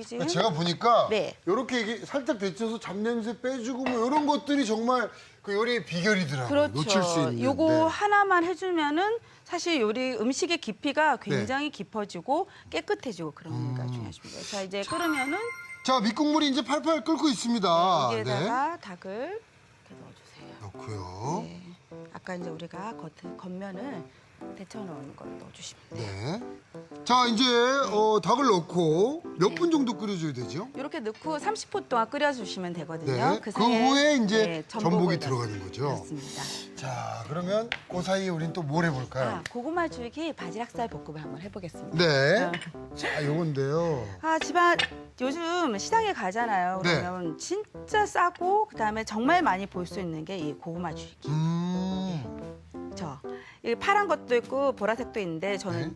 지금 제가 보니까 네. 이렇게 이게 살짝 데쳐서 잡냄새 빼주고 뭐 이런 것들이 정말 그 요리의 비결이더라고요. 그렇죠. 놓칠 수 있는. 요거 네. 하나만 해주면은 사실 요리 음식의 깊이가 굉장히 깊어지고 깨끗해지고 그런 게 중요하십니다. 자, 이제 끓으면은 자, 밑국물이 이제 팔팔 끓고 있습니다. 여기에다가 닭을 이렇게 넣어주세요. 넣고요. 네. 아까 이제 우리가 겉면을 데쳐놓은 걸 넣어주시면 돼요. 네. 자, 이제 닭을 넣고 몇 분 정도 끓여줘야 되죠? 이렇게 넣고 30분 동안 끓여주시면 되거든요. 네. 그 후에 이제 전복이 들어가는 거죠. 그렇습니다. 자, 그러면 그 사이에 우린 또 뭘 해볼까요? 고구마 줄기 바지락살 볶음을 한번 해보겠습니다. 네. 자, 요건데요. 집안 요즘 시장에 가잖아요. 네. 그러면 진짜 싸고 그다음에 정말 많이 볼 수 있는 게 이 고구마 줄기. 이 파란 것도 있고 보라색도 있는데 저는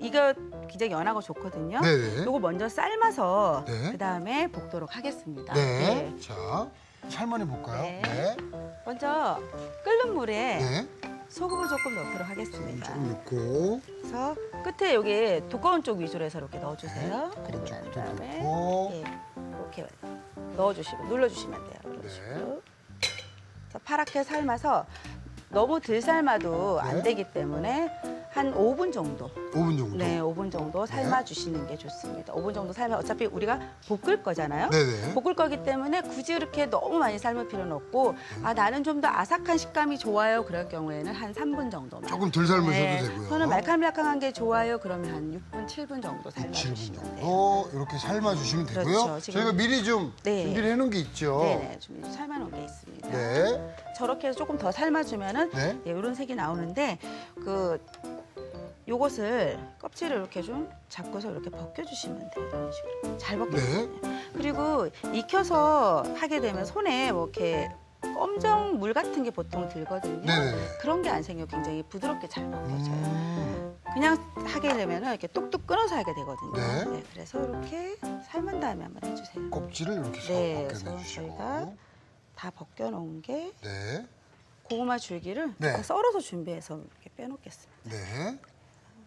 이거 굉장히 연하고 좋거든요. 네네. 이거 먼저 삶아서 네. 그다음에 볶도록 하겠습니다. 네. 자, 삶아내 볼까요? 네. 먼저 끓는 물에 네. 소금을 조금 넣도록 하겠습니다. 조금 넣고. 그래서 끝에 여기 두꺼운 쪽 위주로 해서 이렇게 넣어주세요. 그리고 난 쪽도 다음에 넣고. 이렇게 넣어주시고 눌러주시면 돼요. 이런 네. 식으로. 그래서 파랗게 삶아서 너무 덜 삶아도 네. 안 되기 때문에 한 5분 정도. 5분 정도. 네, 5분 정도 삶아주시는 게 좋습니다. 5분 정도 삶아 어차피 우리가 볶을 거잖아요. 네네. 볶을 거기 때문에 굳이 이렇게 너무 많이 삶을 필요는 없고 나는 좀 더 아삭한 식감이 좋아요. 그럴 경우에는 한 3분 정도만. 조금 덜 삶으셔도 되고요. 저는 말캉말캉한 게 좋아요. 그러면 한 6분, 7분 정도 7분 삶아주시면 돼요. 정도 이렇게 삶아주시면 되고요. 그렇죠. 지금- 저희가 미리 좀 네. 준비를 해놓은 게 있죠. 네네, 좀 삶아놓은 게 있습니다. 네. 저렇게 해서 조금 더 삶아주면은 네. 이런 색이 나오는데 요것을 껍질을 이렇게 좀 잡고서 이렇게 벗겨주시면 돼요. 이런 식으로 잘 벗겨주세요. 네. 그리고 익혀서 하게 되면 손에 뭐 이렇게 검정 물 같은 게 보통 들거든요. 네네. 그런 게 안 생겨 굉장히 부드럽게 잘 벗겨져요. 음. 그냥 하게 되면은 이렇게 뚝뚝 끊어서 하게 되거든요. 네. 그래서 이렇게 삶은 다음에 한번 해주세요. 껍질을 이렇게 네, 싹 그래서 벗겨내주시고. 저희가 다 벗겨놓은 게 네. 고구마 줄기를 네. 썰어서 준비해서 이렇게 빼놓겠습니다. 네.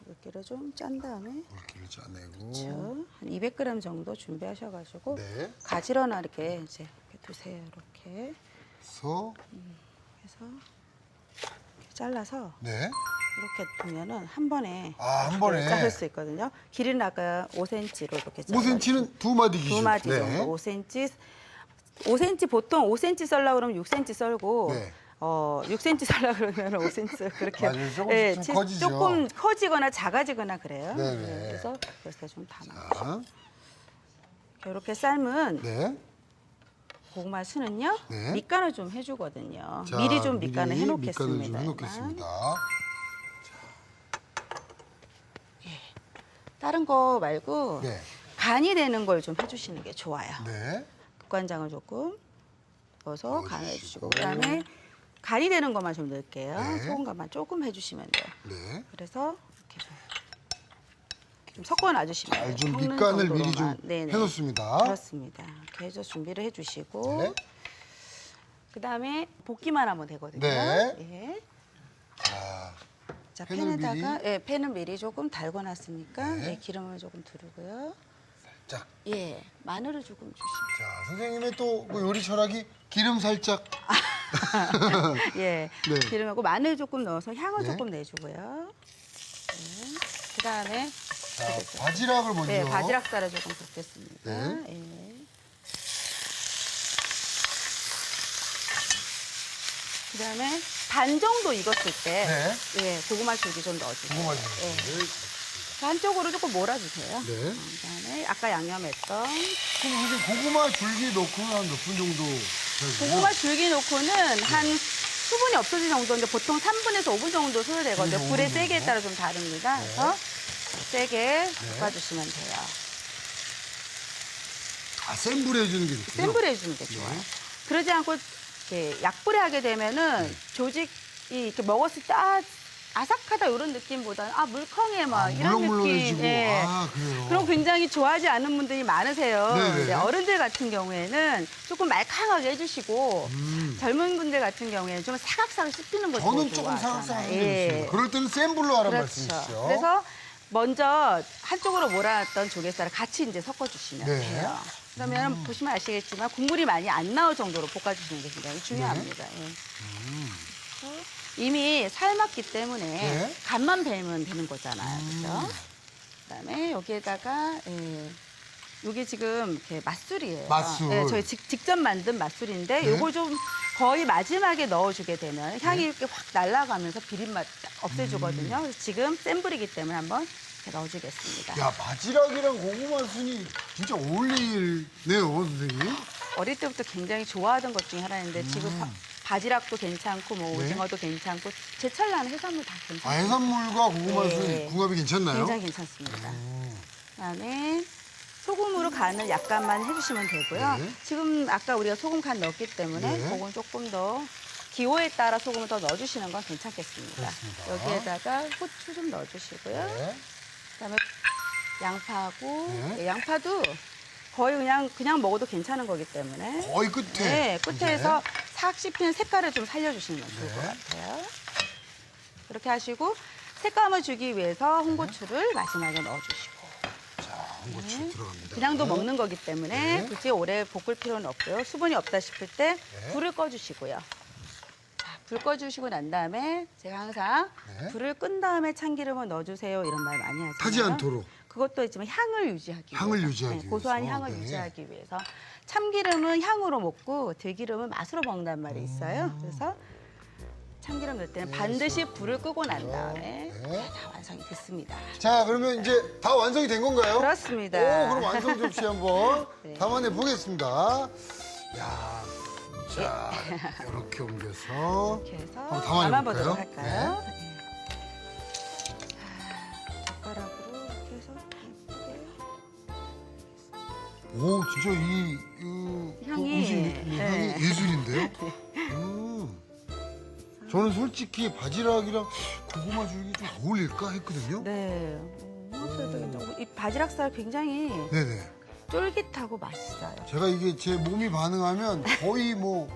물기를 좀 짠 다음에 물기를 짜내고. 그렇죠. 한 200g 정도 준비하셔가지고 네. 가지런하 이렇게 이제 이렇게 두세요. 이렇게 그래서 해서 이렇게 잘라서 네. 이렇게 두면은 한 번에 한 번에. 자를 수 있거든요. 길이는 아까 5cm로 이렇게 5cm는 두 마디 기준. 두 마디 정도 5cm. 5cm 보통 5cm 썰려고 그러면 6cm 썰고 네. 6cm 썰려고 그러면 5cm 그렇게 맞아요. 조금씩 좀 커지죠. 조금 커지거나 작아지거나 그래요. 네네. 그래서 이렇게 좀 담아. 자, 이렇게 삶은 네. 고구마 수는요. 네. 밑간을 좀 해주거든요. 자, 미리 좀 밑간을 미리 해놓겠습니다. 밑간을 좀 해놓겠습니다. 다른 거 말고 네. 간이 되는 걸 좀 해주시는 게 좋아요. 네. 국간장을 조금 넣어서 간을 넣어주시고. 해주시고 그다음에 간이 되는 것만 좀 넣을게요. 네. 소금간만 조금 해주시면 돼요. 네. 그래서 이렇게 좀 섞어놔주시면 돼요. 잘 좀 섞는 밑간을 미리 좀 정도로만. 네네. 해놓습니다. 그렇습니다. 이렇게 해서 준비를 해주시고 네. 그다음에 볶기만 하면 되거든요. 네. 예. 자, 자, 팬을 팬에다가 미리? 팬은 미리 조금 달궈놨으니까 네. 기름을 조금 두르고요. 자, 예, 마늘을 조금 주시면. 자, 선생님의 또 그 요리 철학이 기름 살짝. 예, 네. 기름하고 마늘 조금 넣어서 향을 네. 조금 내주고요. 네. 그다음에 자, 바지락을 먼저. 네, 바지락살을 조금 붓겠습니다. 네. 예. 그다음에 반 정도 익었을 때, 네. 예, 고구마 줄기 좀 넣어주세요. 고구마 예. 줄기를. 한쪽으로 조금 몰아주세요. 네. 그다음에 아까 양념했던 그럼 선생님 고구마 줄기 넣고 한 몇 분 정도 해주세요? 고구마 줄기 넣고는 한 수분이 없어질 정도인데 보통 3분에서 5분 정도 소요되거든요. 5분 불의 정도. 세기에 따라 좀 다릅니다. 네. 그래서 세게 볶아주시면 돼요. 센 불에 해주는 게 좋군요. 센 불에 해주는 게 좋아요. 그러지 않고 이렇게 약불에 하게 되면은 조직이 이렇게 먹었을 때 아삭하다 이런 느낌보다는 물컹해 막 이런 느낌. 물렁물렁해지고. 예. 그래요. 그럼 굉장히 좋아하지 않은 분들이 많으세요. 네네. 근데 어른들 같은 경우에는 조금 말캉하게 해주시고 젊은 분들 같은 경우에는 좀 사각사각 씹히는 거 저는 조금 좋아하잖아요. 사각사각 예. 해주겠습니다. 그럴 때는 센 불로 하라는 그렇죠. 말씀이시죠? 그래서 먼저 한쪽으로 몰아놨던 조개살을 같이 이제 섞어주시면 네. 돼요. 그러면 보시면 아시겠지만 국물이 많이 안 나올 정도로 볶아주시는 게 굉장히 중요합니다. 예. 그래서 이미 삶았기 때문에 네. 간만 배면 되는 거잖아요. 그렇죠? 그다음에 여기에다가 이게 지금 이렇게 맛술이에요. 맛술. 네, 저희 직접 만든 맛술인데 네. 요거 좀 거의 마지막에 넣어주게 되면 향이 이렇게 확 날아가면서 비린맛 없애주거든요. 그래서 지금 센 불이기 때문에 한번 제가 넣어주겠습니다. 야, 바지락이랑 고구마 순이 진짜 어울리네요, 선생님. 어릴 때부터 굉장히 좋아하던 것 중에 하나인데 지금 바지락도 괜찮고 뭐 네. 오징어도 괜찮고 제철 나는 해산물 다 아, 괜찮아요. 해산물과 고구마 네. 순 궁합이 괜찮나요? 굉장히 괜찮습니다. 그다음에 소금으로 간을 약간만 해주시면 되고요. 네. 지금 아까 우리가 소금 간 넣었기 때문에 네. 그건 조금 더 기호에 따라 소금을 더 넣어주시는 건 괜찮겠습니다. 그렇습니다. 여기에다가 후추 좀 넣어주시고요. 네. 그다음에 양파하고 네. 양파도 거의 그냥 먹어도 괜찮은 거기 때문에 거의 끝에. 네, 끝에서 이제. 싹 씹히는 색깔을 좀 살려주시면 좋을 것 네. 같아요. 그렇게 하시고 색감을 주기 위해서 홍고추를 마지막에 넣어주시고 자, 홍고추 들어갑니다. 그냥도 네. 먹는 거기 때문에 네. 굳이 오래 볶을 필요는 없고요. 수분이 없다 싶을 때 네. 불을 꺼주시고요. 자, 불 꺼주시고 난 다음에 제가 항상 네. 불을 끈 다음에 참기름을 넣어주세요 이런 말 많이 하잖아요. 타지 않도록. 그것도 있지만 향을 유지하기 향을 위해서. 유지하기 고소한 위해서. 향을 네. 유지하기 위해서. 참기름은 향으로 먹고 들기름은 맛으로 먹는단 말이 있어요. 그래서 참기름 넣을 때는 반드시 불을 끄고 난 다음에 네. 다 완성이 됐습니다. 자, 그러면 이제 다 완성이 된 건가요? 그렇습니다. 오, 그럼 완성 접시 한번 네. 담아내 보겠습니다. 야, 자, 이렇게 옮겨서 이렇게 해서 한번 담아내 담아보도록 볼까요? 할까요? 네. 자, 젓가락으로 이렇게 해서 예쁘게. 오, 진짜 향이, 음식 향이 네. 예술인데요? 저는 솔직히 바지락이랑 고구마 줄기 좀 어울릴까 했거든요. 네. 그래도 이 바지락살 굉장히 네네. 쫄깃하고 맛있어요. 제가 이게 제 몸이 반응하면 거의 뭐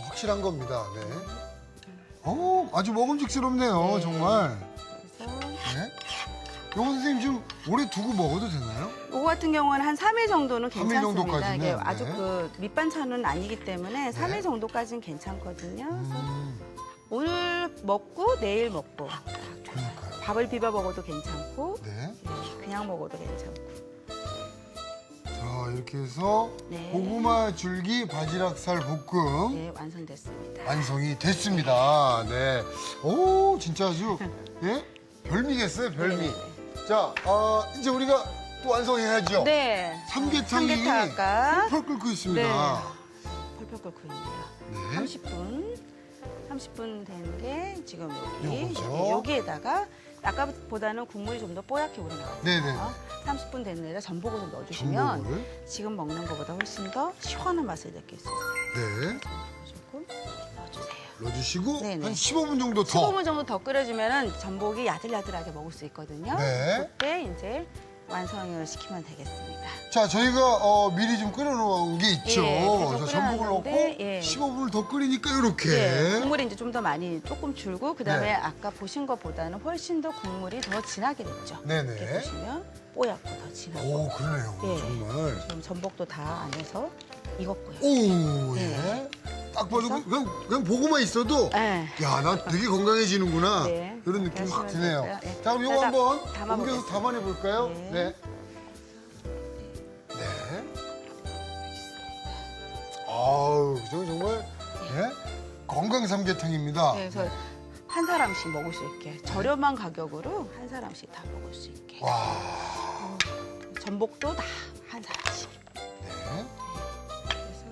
확실한 겁니다. 네. 아주 먹음직스럽네요, 네. 정말. 그래서 네. 이거 선생님 좀 오래 두고 먹어도 되나요? 이거 같은 경우는 한 3일 정도는 3일 괜찮습니다. 정도까지는, 이게 아주 네. 그 밑반찬은 아니기 때문에 3일 정도까지는 괜찮거든요. 그래서 오늘 먹고 내일 먹고 그러니까요. 밥을 비벼 먹어도 괜찮고 네. 예, 그냥 먹어도 괜찮고. 자, 이렇게 해서 네. 고구마 줄기 바지락살 볶음 네, 완성됐습니다. 완성이 됐습니다. 네. 오, 진짜 아주 예? 별미겠어요, 별미. 네네네. 자, 이제 우리가 또 완성해야죠. 네. 삼계탕이 삼계탕 펄펄 끓고 있습니다. 네. 펄펄 끓고 있네요. 네. 30분 된 게 지금 여기. 요거죠? 네, 여기에다가 아까보다는 국물이 좀 더 뽀얗게 우러나왔어요. 네네. 30분 된 데다 전복을 좀 넣어주시면 전복을. 지금 먹는 것보다 훨씬 더 시원한 맛을 느낄 수 있어요. 네. 조금 넣어주세요. 넣어주시고 네네. 한 15분 정도 더. 15분 정도 더 끓여주면 전복이 야들야들하게 먹을 수 있거든요. 네. 그때 이제 완성을 시키면 되겠습니다. 자, 저희가 미리 좀 끓여놓은 게 있죠. 예, 계속 자, 전복을 넣고 끓여놨는데, 예. 15분을 더 끓이니까 이렇게. 예, 국물이 이제 좀 더 많이 조금 줄고 그다음에 네. 아까 보신 것보다는 훨씬 더 국물이 더 진하게 됐죠. 네네. 이렇게 보시면 뽀얗고 더 진하고. 오, 그러네요. 예. 정말. 지금 전복도 다 안에서 익었고요. 오, 예. 네. 딱 봐도 그냥 보고만 있어도 네. 야, 나 되게 건강해지는구나. 네. 이런 느낌이 확 그러시면 드네요. 되고요. 네. 자, 그럼 이거 자, 한번 담아보겠습니다. 옮겨서 담아내 볼까요? 네. 네. 네. 아우, 정말 예? 건강 삼계탕입니다. 네, 그래서 한 사람씩 먹을 수 있게 저렴한 가격으로 한 사람씩 다 먹을 수 있게. 와. 전복도 다 한 사람씩. 네. 그래서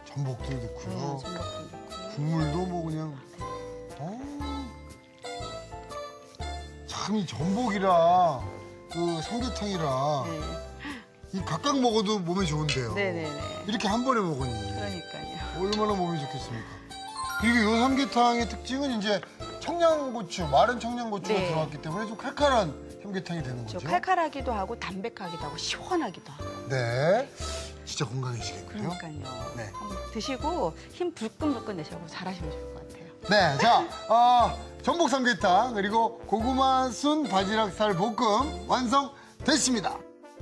전복도 넣고요. 전복도 넣고요. 국물도 뭐 그냥. 참 이 전복이랑 그 삼계탕이랑 네. 이 각각 먹어도 몸에 좋은데요. 네네네. 이렇게 한 번에 먹으니 그러니까요. 얼마나 몸에 좋겠습니까? 그리고 이 삼계탕의 특징은 이제 청양고추, 마른 청양고추가 네. 들어갔기 때문에 좀 칼칼한 삼계탕이 되는 저 거죠. 칼칼하기도 하고 담백하기도 하고 시원하기도 하고. 네, 진짜 건강해지겠고요. 그러니까요. 네. 한번 드시고 힘 불끈불끈 내시고 잘하시면 좋을 것 같아요. 네, 자, 전복 삼계탕 그리고 고구마 순 바지락살 볶음 완성됐습니다.